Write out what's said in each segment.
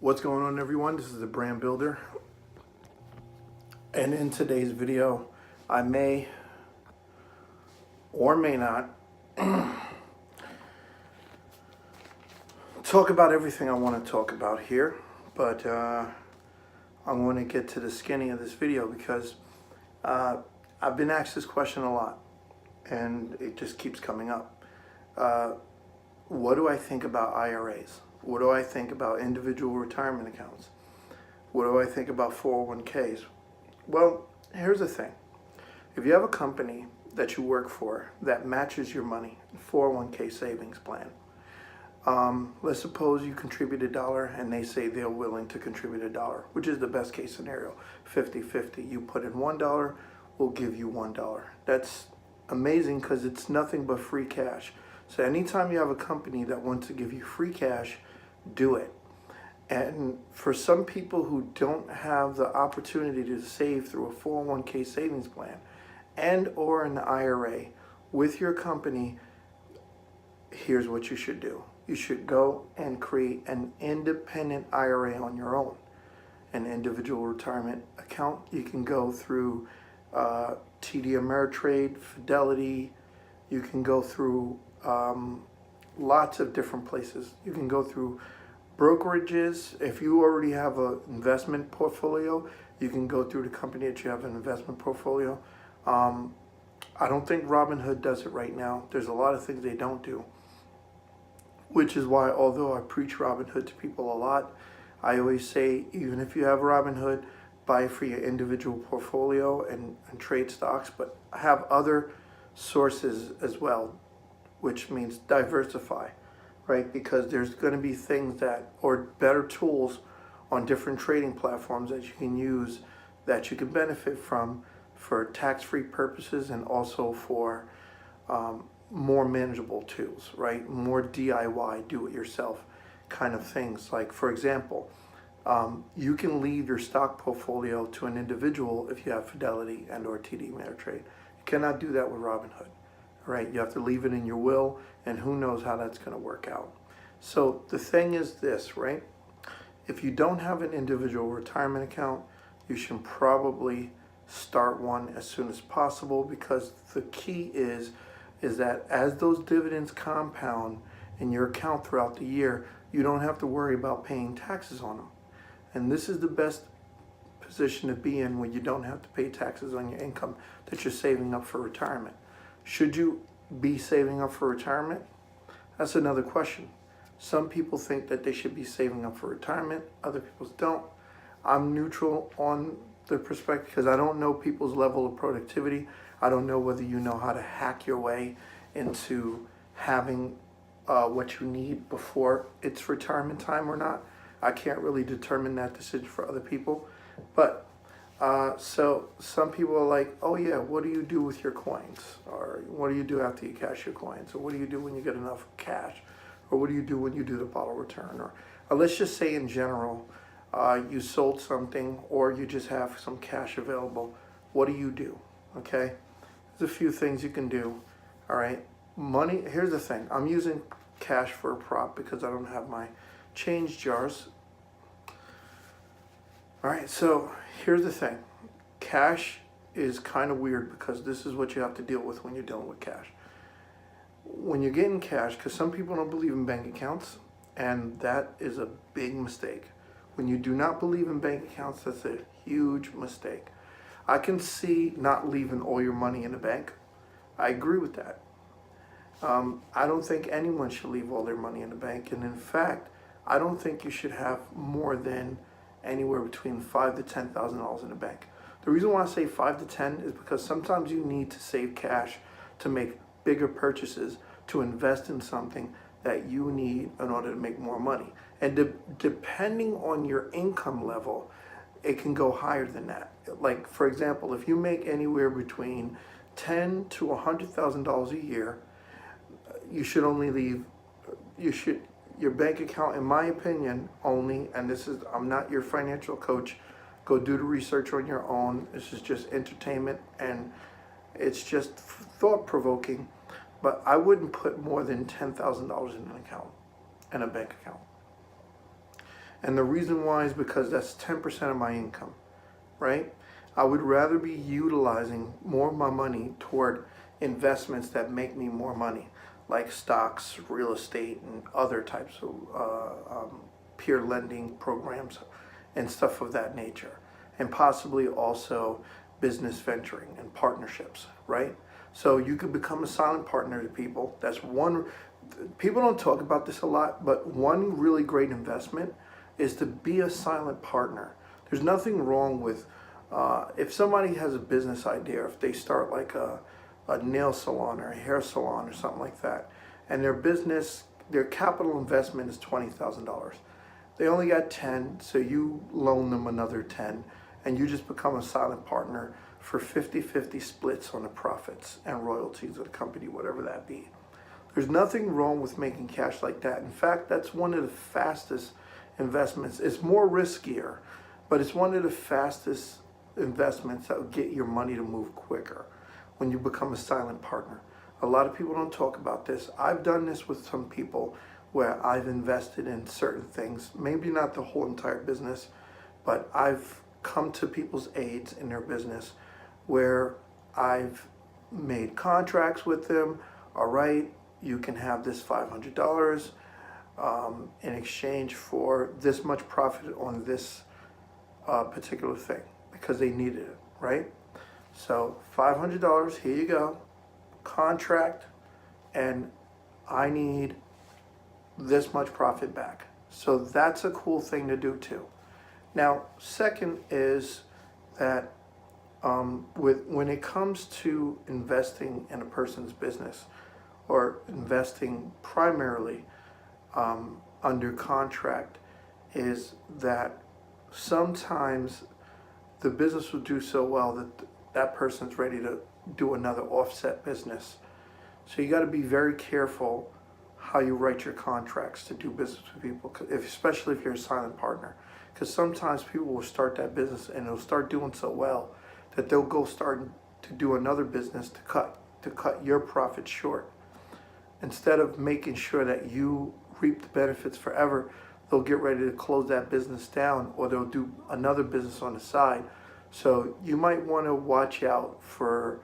What's going on, everyone? This is the Brand Builder, and in today's video I may or may not talk about everything I want to talk about here, but I'm going to get to the skinny of this video because I've been asked this question a lot and it just keeps coming up. What do I think about IRAs? What do I think about individual retirement accounts? What do I think about 401ks? Well, here's the thing. If you have a company that you work for that matches your money, 401k savings plan, let's suppose you contribute $1 and they say they're willing to contribute $1, which is the best case scenario, 50-50. You put in $1, we'll give you $1. That's amazing because it's nothing but free cash. So anytime you have a company that wants to give you free cash, do it. And for some people who don't have the opportunity to save through a 401k savings plan and or an IRA with your company, here's what you should do. You should go and create an independent IRA on your own, an individual retirement account. You can go through TD Ameritrade, Fidelity. You can go through lots of different places. You can go through brokerages. If you already have an investment portfolio, you can go through the company that you have an investment portfolio. I don't think Robinhood does it right now. There's a lot of things they don't do, which is why, although I preach Robinhood to people a lot, I always say, even if you have Robinhood, buy it for your individual portfolio and trade stocks, but have other sources as well, which means diversify, right? Because there's going to be things that, or better tools on different trading platforms that you can use, that you can benefit from for tax-free purposes and also for more manageable tools, right? More DIY, do-it-yourself kind of things. Like, for example, you can leave your stock portfolio to an individual if you have Fidelity and or TD Ameritrade. You cannot do that with Robinhood. Right, you have to leave it in your will, and who knows how that's going to work out. So the thing is this, right? If you don't have an individual retirement account, you should probably start one as soon as possible, because the key is that as those dividends compound in your account throughout the year, you don't have to worry about paying taxes on them. And this is the best position to be in when you don't have to pay taxes on your income that you're saving up for retirement. Should you be saving up for retirement? That's another question. Some people think that they should be saving up for retirement. Other people don't. I'm neutral on the perspective because I don't know people's level of productivity. I don't know whether you know how to hack your way into having what you need before it's retirement time or not. I can't really determine that decision for other people. But so some people are like, oh yeah, what do you do with your coins? Or what do you do after you cash your coins? Or what do you do when you get enough cash? Or what do you do when you do the bottle return? Or let's just say in general, you sold something or you just have some cash available. What do you do? Okay, there's a few things you can do. All right, money, here's the thing. I'm using cash for a prop because I don't have my change jars. All right, so here's the thing. Cash is kind of weird because this is what you have to deal with when you're dealing with cash. When you're getting cash, because some people don't believe in bank accounts, and that is a big mistake. When you do not believe in bank accounts, that's a huge mistake. I can see not leaving all your money in the bank. I agree with that. I don't think anyone should leave all their money in the bank, and in fact, I don't think you should have more than anywhere between $5,000 to $10,000 in the bank. The reason why I say 5 to 10 is because sometimes you need to save cash to make bigger purchases, to invest in something that you need in order to make more money. And depending on your income level, it can go higher than that. Like, for example, if you make anywhere between $10,000 to $100,000 a year, you should only leave, your bank account, in my opinion, only, and this is, I'm not your financial coach, go do the research on your own. This is just entertainment and it's just thought-provoking, but I wouldn't put more than $10,000 in an account, in a bank account. And the reason why is because that's 10% of my income, right? I would rather be utilizing more of my money toward investments that make me more money, like stocks, real estate, and other types of peer lending programs and stuff of that nature. And possibly also business venturing and partnerships, right? So you could become a silent partner to people. That's one, people don't talk about this a lot, but one really great investment is to be a silent partner. There's nothing wrong with, if somebody has a business idea, if they start like a nail salon or a hair salon or something like that, and their business, their capital investment is $20,000. They only got 10, so you loan them another 10, and you just become a silent partner for 50-50 splits on the profits and royalties of the company, whatever that be. There's nothing wrong with making cash like that. In fact, that's one of the fastest investments. It's more riskier, but it's one of the fastest investments that will get your money to move quicker when you become a silent partner. A lot of people don't talk about this. I've done this with some people where I've invested in certain things, maybe not the whole entire business, but I've come to people's aids in their business where I've made contracts with them. All right, you can have this $500 in exchange for this much profit on this particular thing because they needed it, right? So $500, here you go, contract, and I need this much profit back. So that's a cool thing to do too. Now, second is that when it comes to investing in a person's business or investing primarily under contract, is that sometimes the business will do so well that that person's ready to do another offset business. So you got to be very careful how you write your contracts to do business with people, especially if you're a silent partner. Because sometimes people will start that business and it'll start doing so well that they'll go start to do another business to cut your profit short. Instead of making sure that you reap the benefits forever, they'll get ready to close that business down, or they'll do another business on the side. So you might want to watch out for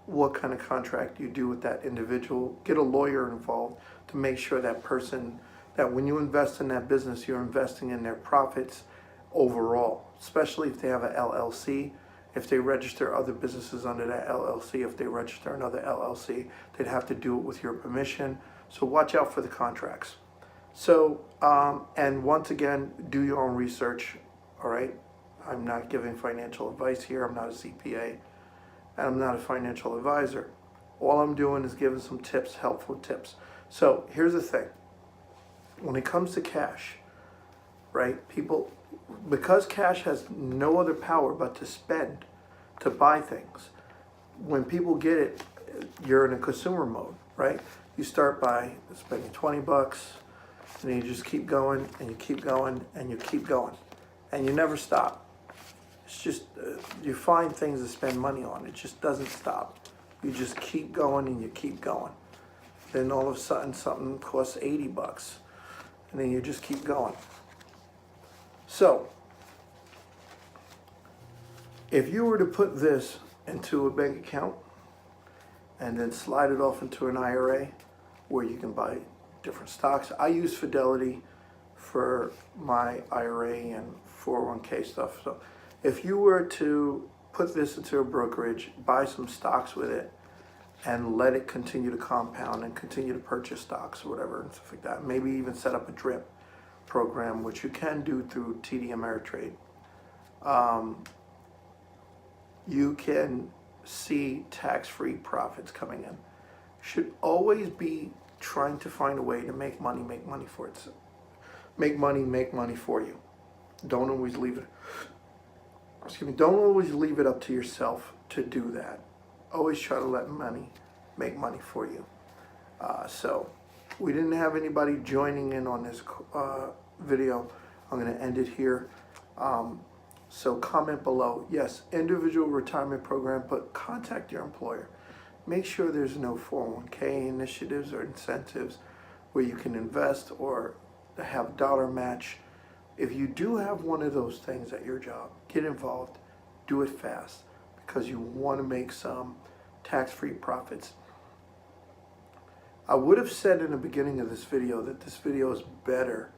what kind of contract you do with that individual. Get a lawyer involved to make sure that person, that when you invest in that business, you're investing in their profits overall, especially if they have an LLC. If they register other businesses under that LLC, if they register another LLC, they'd have to do it with your permission. So watch out for the contracts. So, and once again, do your own research, all right? I'm not giving financial advice here. I'm not a CPA, and I'm not a financial advisor. All I'm doing is giving some tips, helpful tips. So here's the thing. When it comes to cash, right, people, because cash has no other power but to spend, to buy things, when people get it, you're in a consumer mode, right? You start by spending 20 bucks, and then you just keep going, and you keep going, and you keep going, and you never stop. It's just, you find things to spend money on. It just doesn't stop. You just keep going and you keep going. Then all of a sudden something costs 80 bucks, and then you just keep going. So, if you were to put this into a bank account and then slide it off into an IRA where you can buy different stocks. I use Fidelity for my IRA and 401k stuff. So if you were to put this into a brokerage, buy some stocks with it, and let it continue to compound and continue to purchase stocks or whatever and stuff like that, maybe even set up a drip program, which you can do through TD Ameritrade, you can see tax-free profits coming in. Should always be trying to find a way to make money for it. Make money for you. Don't always leave it. Don't always leave it up to yourself to do that. Always try to let money make money for you. So we didn't have anybody joining in on this video. I'm going to end it here. So comment below. Yes, individual retirement program, but contact your employer. Make sure there's no 401k initiatives or incentives where you can invest or have dollar match if you do have one of those things at your job, get involved, do it fast, because you want to make some tax-free profits. I would have said in the beginning of this video that this video is better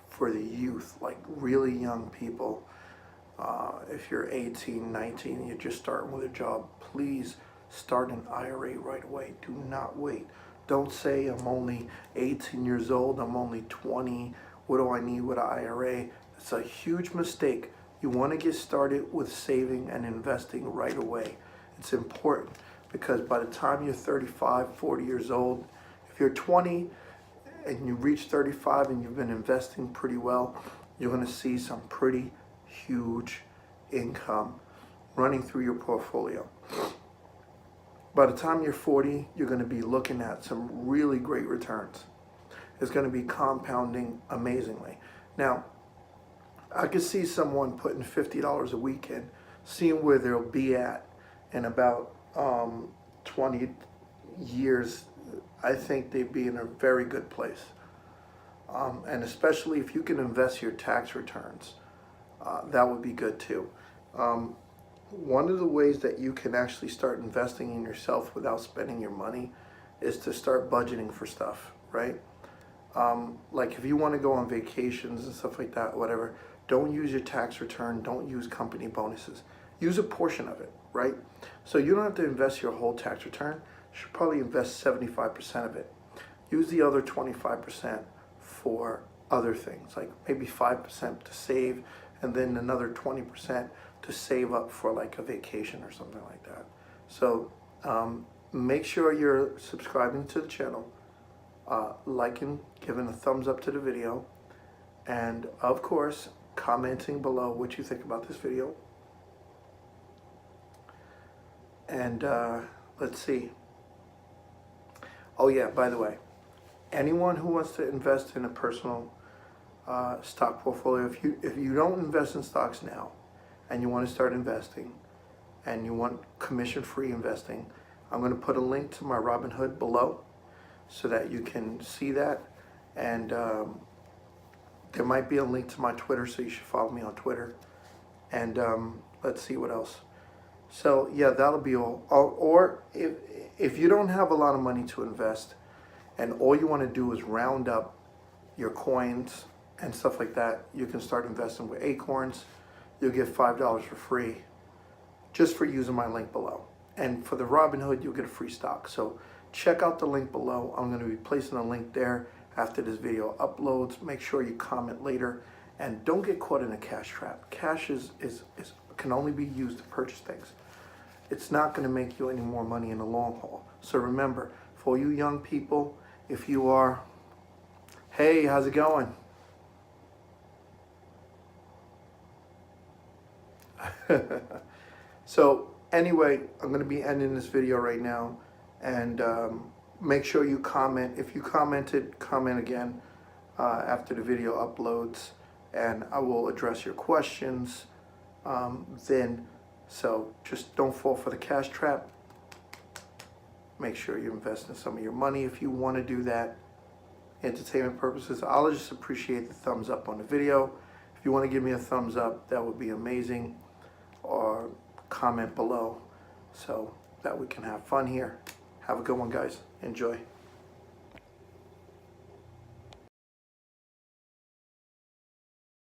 for the youth, like really young people. If you're 18, 19, you're just starting with a job, please start an IRA right away. Do not wait. Don't say I'm only 18 years old, I'm only 20, what do I need with an IRA? It's a huge mistake. You want to get started with saving and investing right away. It's important because by the time you're 35, 40 years old, if you're 20 and you reach 35 and you've been investing pretty well, you're going to see some pretty huge income running through your portfolio. By the time you're 40, you're going to be looking at some really great returns. It's going to be compounding amazingly. Now, I could see someone putting $50 a week in, seeing where they'll be at in about 20 years. I think they'd be in a very good place. And especially if you can invest your tax returns, that would be good too. One of the ways that you can actually start investing in yourself without spending your money is to start budgeting for stuff, right? Like if you want to go on vacations and stuff like that, whatever, don't use your tax return, don't use company bonuses. Use a portion of it, right? So you don't have to invest your whole tax return. You should probably invest 75% of it. Use the other 25% for other things, like maybe 5% to save, and then another 20% to save up for like a vacation or something like that. So make sure you're subscribing to the channel, liking, giving a thumbs up to the video, and of course, commenting below what you think about this video. And let's see. Oh yeah, by the way, anyone who wants to invest in a personal stock portfolio, if you don't invest in stocks now and you want to start investing and you want commission-free investing, I'm going to put a link to my Robinhood below so that you can see that. And there might be a link to my Twitter, so you should follow me on Twitter. And let's see what else. So yeah, that'll be all. Or if you don't have a lot of money to invest and all you want to do is round up your coins and stuff like that, you can start investing with Acorns. You'll get $5 for free just for using my link below. And for the Robinhood, you'll get a free stock. So check out the link below. I'm going to be placing a link there after this video uploads. Make sure you comment later, and don't get caught in a cash trap. Cash can only be used to purchase things. It's not going to make you any more money in the long haul. So remember, for you young people, if you are, hey, how's it going? So anyway, I'm going to be ending this video right now, and make sure you comment. If you commented, comment again after the video uploads, and I will address your questions then. So just don't fall for the cash trap. Make sure you invest in some of your money if you want to do that. Entertainment purposes, I'll just appreciate the thumbs up on the video. If you want to give me a thumbs up, that would be amazing. Or comment below so that we can have fun here. Have a good one, guys. Enjoy.